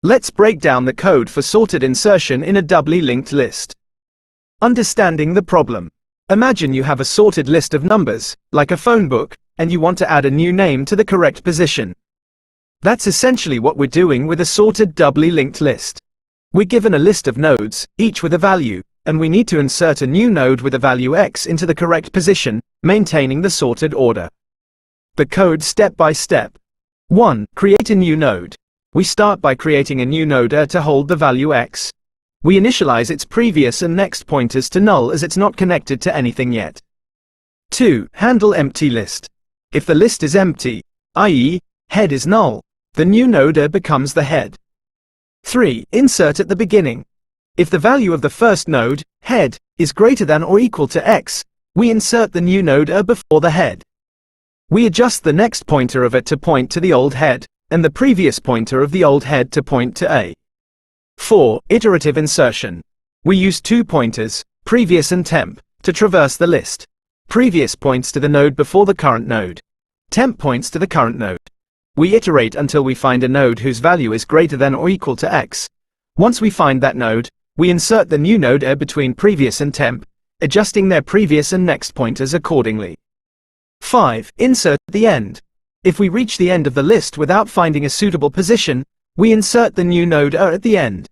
Let's break down the code for sorted insertion in a doubly linked list. Understanding the problem. Imagine you have a sorted list of numbers, like a phone book, and you want to add a new name to the correct position. That's essentially what we're doing with a sorted doubly linked list. We're given a list of nodes, each with a value, and we need to insert a new node with a value x into the correct position, maintaining the sorted order. The code step by step. 1. Create a new node. We start by creating a new node to hold the value x. We initialize its previous and next pointers to null as it's not connected to anything yet. 2. Handle empty list. If the list is empty, i.e., head is null, the new node becomes the head. 3. Insert at the beginning. If the value of the first node, head, is greater than or equal to x, we insert the new node before the head. We adjust the next pointer of it to point to the old head, and the previous pointer of the old head to point to a. 4. Iterative insertion. We use two pointers, previous and temp, to traverse the list. Previous points to the node before the current node. Temp points to the current node. We iterate until we find a node whose value is greater than or equal to x. Once we find that node, we insert the new node between previous and temp, adjusting their previous and next pointers accordingly. 5. Insert at the end. If we reach the end of the list without finding a suitable position, we insert the new node at the end.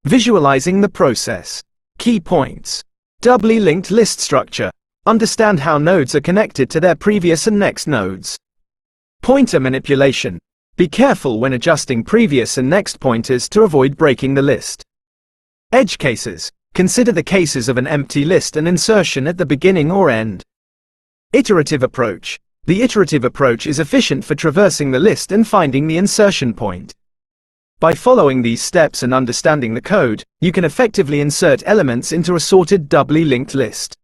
Visualizing the process. Key points. Doubly linked list structure. Understand how nodes are connected to their previous and next nodes. Pointer manipulation. Be careful when adjusting previous and next pointers to avoid breaking the list. Edge cases. Consider the cases of an empty list and insertion at the beginning or end. Iterative approach. The iterative approach is efficient for traversing the list and finding the insertion point. By following these steps and understanding the code, you can effectively insert elements into a sorted doubly linked list.